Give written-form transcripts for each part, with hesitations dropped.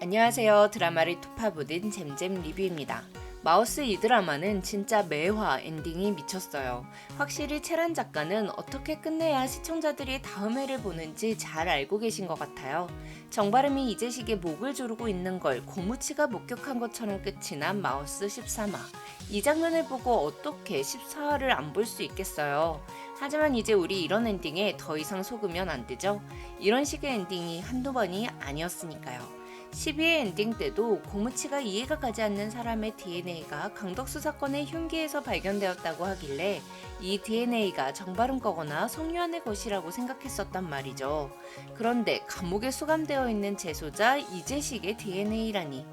안녕하세요. 드라마를 투파보는 잼잼 리뷰입니다. 마우스 이 드라마는 진짜 매화 엔딩이 미쳤어요. 확실히 채란 작가는 어떻게 끝내야 시청자들이 다음 회를 보는지 잘 알고 계신 것 같아요. 정바름이 이재식의 목을 조르고 있는 걸 고무치가 목격한 것처럼 끝이 난 마우스 13화. 이 장면을 보고 어떻게 14화를 안 볼 수 있겠어요. 하지만 이제 우리 이런 엔딩에 더 이상 속으면 안 되죠. 이런 식의 엔딩이 한두 번이 아니었으니까요. 12회 엔딩 때도 고무치가 이해가 가지 않는 사람의 DNA가 강덕수 사건의 흉기에서 발견되었다고 하길래 이 DNA가 정바름 거거나 성유한의 것이라고 생각했었단 말이죠. 그런데 감옥에 수감되어 있는 재소자 이재식의 DNA라니.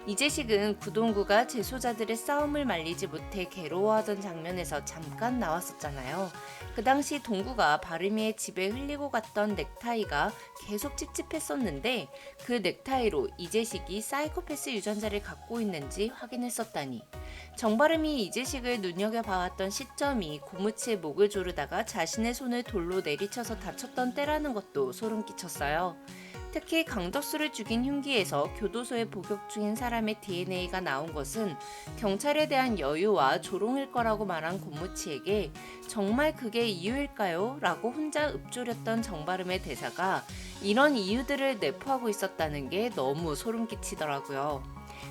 이재식은 구동구가 재소자들의 싸움을 말리지 못해 괴로워하던 장면에서 잠깐 나왔었잖아요. 그 당시 동구가 바르미의 집에 흘리고 갔던 넥타이가 계속 찝찝했었는데 그 넥타이로 이재식이 사이코패스 유전자를 갖고 있는지 확인했었다니. 정바름이 이재식을 눈여겨봐왔던 시점이 고무치의 목을 조르다가 자신의 손을 돌로 내리쳐서 다쳤던 때라는 것도 소름 끼쳤어요. 특히 강덕수를 죽인 흉기에서 교도소에 복역 중인 사람의 DNA가 나온 것은 경찰에 대한 여유와 조롱일 거라고 말한 고무치에게 정말 그게 이유일까요? 라고 혼자 읊조렸던 정바름의 대사가 이런 이유들을 내포하고 있었다는 게 너무 소름 끼치더라고요.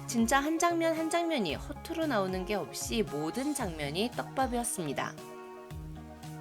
진짜 한 장면 한 장면이 허투루 나오는 게 없이 모든 장면이 떡밥이었습니다.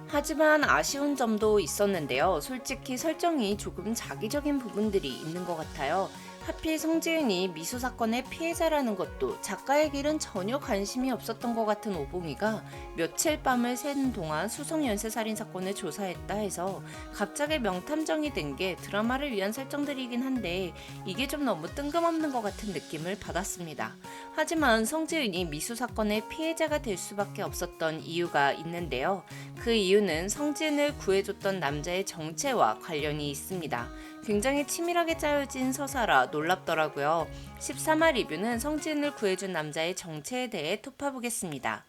하지만 아쉬운 점도 있었는데요. 솔직히 설정이 조금 자기적인 부분들이 있는 것 같아요. 하필 성지은이 미수 사건의 피해자라는 것도 작가의 길은 전혀 관심이 없었던 것 같은 오봉이가 며칠 밤을 새는 동안 수성 연쇄살인 사건을 조사했다 해서 갑자기 명탐정이 된 게 드라마를 위한 설정들이긴 한데 이게 좀 너무 뜬금없는 것 같은 느낌을 받았습니다. 하지만 성지은이 미수 사건의 피해자가 될 수밖에 없었던 이유가 있는데요. 그 이유는 성지은을 구해줬던 남자의 정체와 관련이 있습니다. 굉장히 치밀하게 짜여진 서사라 놀랍더라고요. 13화 리뷰는 성지은을 구해준 남자의 정체에 대해 톱파보겠습니다.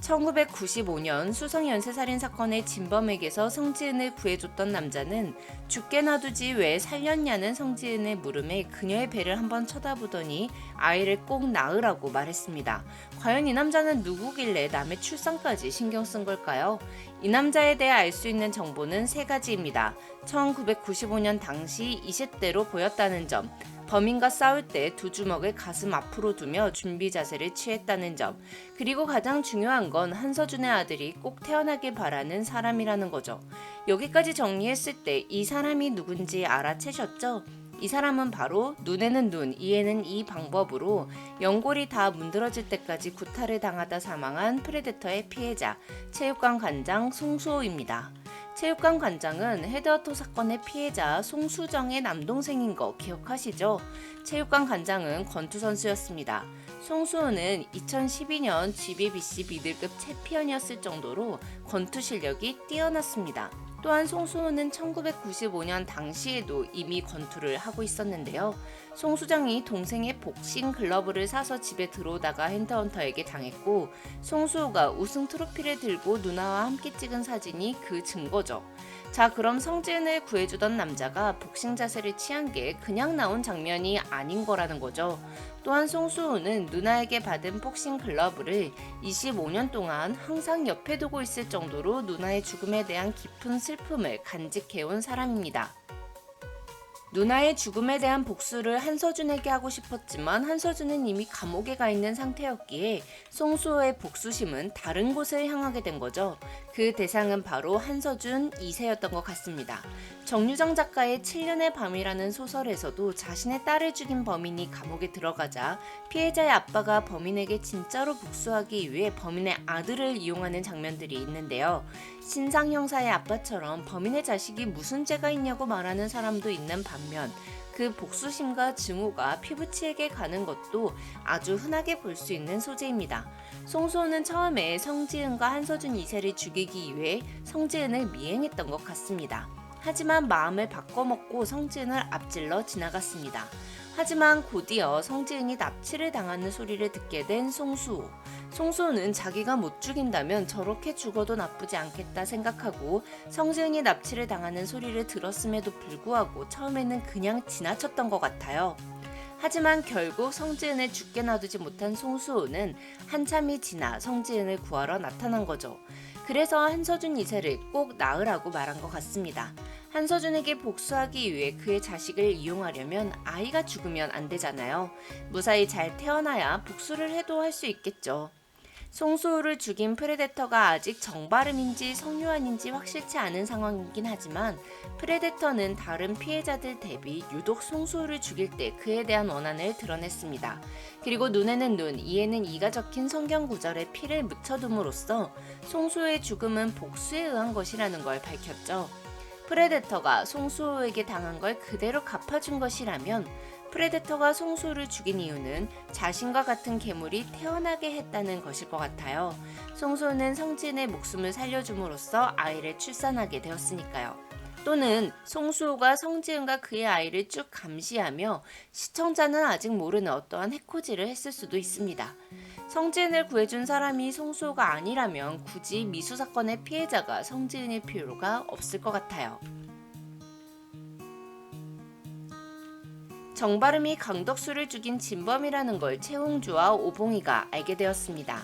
1995년 수성 연쇄살인 사건의 진범에게서 성지은을 구해줬던 남자는 죽게 놔두지 왜 살렸냐는 성지은의 물음에 그녀의 배를 한번 쳐다보더니 아이를 꼭 낳으라고 말했습니다. 과연 이 남자는 누구길래 남의 출산까지 신경 쓴 걸까요? 이 남자에 대해 알 수 있는 정보는 세 가지입니다. 1995년 당시 20대로 보였다는 점, 범인과 싸울 때 두 주먹을 가슴 앞으로 두며 준비 자세를 취했다는 점, 그리고 가장 중요한 건 한서준의 아들이 꼭 태어나길 바라는 사람이라는 거죠. 여기까지 정리했을 때 이 사람이 누군지 알아채셨죠? 이 사람은 바로 눈에는 눈, 이에는 이 방법으로 연골이 다 문드러질 때까지 구타를 당하다 사망한 프레데터의 피해자, 체육관 관장 송수호입니다. 체육관 관장은 헤드허터 사건의 피해자 송수정의 남동생인 거 기억하시죠? 체육관 관장은 권투 선수였습니다. 송수호는 2012년 GBBC 미들급 챔피언이었을 정도로 권투 실력이 뛰어났습니다. 또한 송수호는 1995년 당시에도 이미 권투를 하고 있었는데요. 송수정이 동생의 복싱 글러브를 사서 집에 들어오다가 헤드헌터에게 당했고 송수호가 우승 트로피를 들고 누나와 함께 찍은 사진이 그 증거죠. 자, 그럼 성지은을 구해주던 남자가 복싱 자세를 취한 게 그냥 나온 장면이 아닌 거라는 거죠. 또한 송수호는 누나에게 받은 복싱 글러브를 25년 동안 항상 옆에 두고 있을 정도로 누나의 죽음에 대한 깊은 슬픔을 간직해온 사람입니다. 누나의 죽음에 대한 복수를 한서준에게 하고 싶었지만 한서준은 이미 감옥에 가 있는 상태였기에 송수호의 복수심은 다른 곳을 향하게 된 거죠. 그 대상은 바로 한서준 2세였던 것 같습니다. 정유정 작가의 7년의 밤이라는 소설에서도 자신의 딸을 죽인 범인이 감옥에 들어가자 피해자의 아빠가 범인에게 진짜로 복수하기 위해 범인의 아들을 이용하는 장면들이 있는데요. 신상 형사의 아빠처럼 범인의 자식이 무슨 죄가 있냐고 말하는 사람도 있는 반면 그 복수심과 증오가 피부치에게 가는 것도 아주 흔하게 볼 수 있는 소재입니다. 송수호는 처음에 성지은과 한서준 2세를 죽이기 위해 성지은을 미행했던 것 같습니다. 하지만 마음을 바꿔먹고 성지은을 앞질러 지나갔습니다. 하지만 곧이어 성지은이 납치를 당하는 소리를 듣게 된 송수호. 송수호는 자기가 못 죽인다면 저렇게 죽어도 나쁘지 않겠다 생각하고 성지은이 납치를 당하는 소리를 들었음에도 불구하고 처음에는 그냥 지나쳤던 것 같아요. 하지만 결국 성지은을 죽게 놔두지 못한 송수호는 한참이 지나 성지은을 구하러 나타난 거죠. 그래서 한서준 2세를 꼭 낳으라고 말한 것 같습니다. 한서준에게 복수하기 위해 그의 자식을 이용하려면 아이가 죽으면 안 되잖아요. 무사히 잘 태어나야 복수를 해도 할 수 있겠죠. 송수호를 죽인 프레데터가 아직 정바름인지 성유한인지 확실치 않은 상황이긴 하지만 프레데터는 다른 피해자들 대비 유독 송수호를 죽일 때 그에 대한 원한을 드러냈습니다. 그리고 눈에는 눈, 이에는 이가 적힌 성경 구절에 피를 묻혀둠으로써 송수호의 죽음은 복수에 의한 것이라는 걸 밝혔죠. 프레데터가 송수호에게 당한 걸 그대로 갚아준 것이라면 프레데터가 송수호를 죽인 이유는 자신과 같은 괴물이 태어나게 했다는 것일 것 같아요. 송수호는 성지은의 목숨을 살려줌으로써 아이를 출산하게 되었으니까요. 또는 송수호가 성지은과 그의 아이를 쭉 감시하며 시청자는 아직 모르는 어떠한 해코지를 했을 수도 있습니다. 성지은을 구해준 사람이 송수호가 아니라면 굳이 미수 사건의 피해자가 성지은일 필요가 없을 것 같아요. 정바름이 강덕수를 죽인 진범이라는 걸 최홍주와 오봉이가 알게 되었습니다.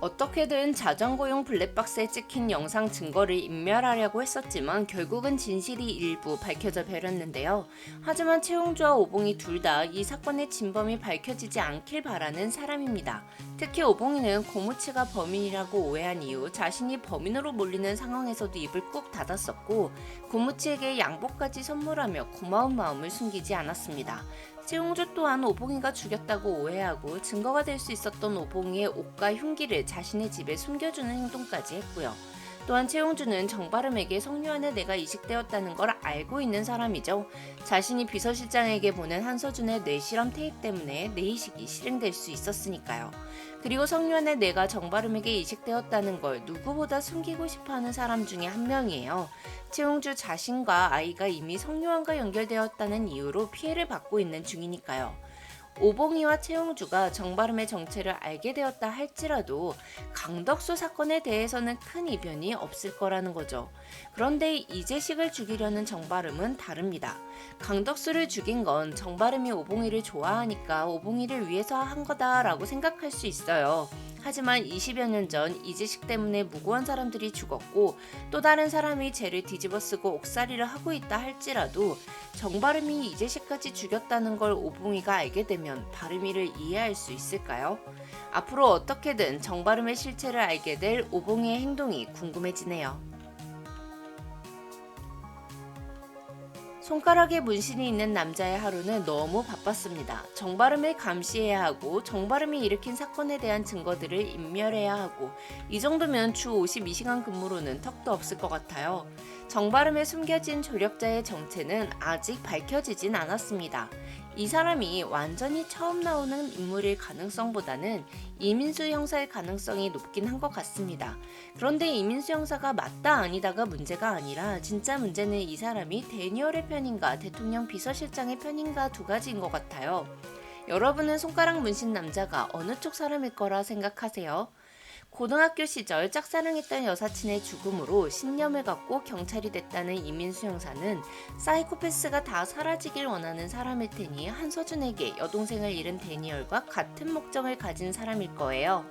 어떻게든 자전거용 블랙박스에 찍힌 영상 증거를 인멸하려고 했었지만 결국은 진실이 일부 밝혀져 버렸는데요. 하지만 최홍주와 오봉이 둘 다 이 사건의 진범이 밝혀지지 않길 바라는 사람입니다. 특히 오봉이는 고무치가 범인이라고 오해한 이후 자신이 범인으로 몰리는 상황에서도 입을 꾹 닫았었고 고무치에게 양복까지 선물하며 고마운 마음을 숨기지 않았습니다. 최홍주 또한 오봉이가 죽였다고 오해하고 증거가 될 수 있었던 오봉이의 옷과 흉기를 자신의 집에 숨겨주는 행동까지 했고요. 또한 최홍주는 정바름에게 성유한의 뇌가 이식되었다는 걸 알고 있는 사람이죠. 자신이 비서실장에게 보낸 한서준의 뇌실험 테이프 때문에 뇌이식이 실행될 수 있었으니까요. 그리고 성유한의 뇌가 정바름에게 이식되었다는 걸 누구보다 숨기고 싶어하는 사람 중에 한 명이에요. 최홍주 자신과 아이가 이미 성유한과 연결되었다는 이유로 피해를 받고 있는 중이니까요. 오봉이와 최홍주가 정바름의 정체를 알게 되었다 할지라도 강덕수 사건에 대해서는 큰 이변이 없을 거라는 거죠. 그런데 이재식을 죽이려는 정바름은 다릅니다. 강덕수를 죽인 건 정바름이 오봉이를 좋아하니까 오봉이를 위해서 한 거다라고 생각할 수 있어요. 하지만 20여 년 전 이재식 때문에 무고한 사람들이 죽었고 또 다른 사람이 죄를 뒤집어쓰고 옥살이를 하고 있다 할지라도 정바름이 이재식까지 죽였다는 걸 오봉이가 알게 되면 바름이를 이해할 수 있을까요? 앞으로 어떻게든 정바름의 실체를 알게 될 오봉이의 행동이 궁금해지네요. 손가락에 문신이 있는 남자의 하루는 너무 바빴습니다. 정바름을 감시해야 하고 정바름이 일으킨 사건에 대한 증거들을 인멸해야 하고 이 정도면 주 52시간 근무로는 턱도 없을 것 같아요. 정바름에 숨겨진 조력자의 정체는 아직 밝혀지진 않았습니다. 이 사람이 완전히 처음 나오는 인물일 가능성보다는 이민수 형사일 가능성이 높긴 한 것 같습니다. 그런데 이민수 형사가 맞다 아니다가 문제가 아니라 진짜 문제는 이 사람이 데니얼의 편인가 대통령 비서실장의 편인가 두 가지인 것 같아요. 여러분은 손가락 문신 남자가 어느 쪽 사람일 거라 생각하세요? 고등학교 시절 짝사랑했던 여사친의 죽음으로 신념을 갖고 경찰이 됐다는 이민수 형사는 사이코패스가 다 사라지길 원하는 사람일 테니 한서준에게 여동생을 잃은 데니얼과 같은 목적을 가진 사람일 거예요.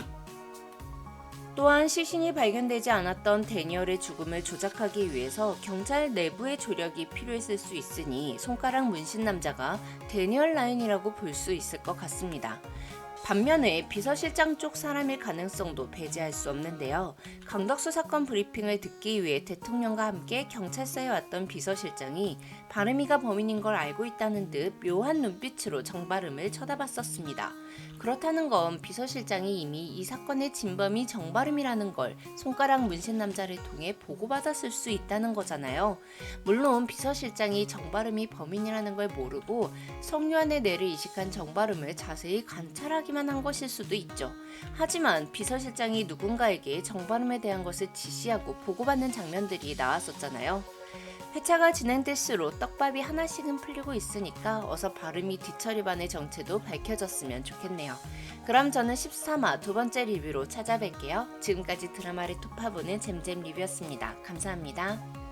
또한 시신이 발견되지 않았던 데니얼의 죽음을 조작하기 위해서 경찰 내부의 조력이 필요했을 수 있으니 손가락 문신 남자가 데니얼 라인이라고 볼 수 있을 것 같습니다. 반면에 비서실장 쪽 사람일 가능성도 배제할 수 없는데요. 강덕수 사건 브리핑을 듣기 위해 대통령과 함께 경찰서에 왔던 비서실장이 바름이가 범인인 걸 알고 있다는 듯 묘한 눈빛으로 정바름을 쳐다봤었습니다. 그렇다는 건 비서실장이 이미 이 사건의 진범이 정바름이라는 걸 손가락 문신 남자를 통해 보고받았을 수 있다는 거잖아요. 물론 비서실장이 정바름이 범인이라는 걸 모르고 성유한의 뇌를 이식한 정바름을 자세히 관찰하기만 한 것일 수도 있죠. 하지만 비서실장이 누군가에게 정바름에 대한 것을 지시하고 보고받는 장면들이 나왔었잖아요. 회차가 진행될수록 떡밥이 하나씩은 풀리고 있으니까 어서 발음이 뒤처리반의 정체도 밝혀졌으면 좋겠네요. 그럼 저는 13화 두 번째 리뷰로 찾아뵐게요. 지금까지 드라마를 톱파보는 잼잼 리뷰였습니다. 감사합니다.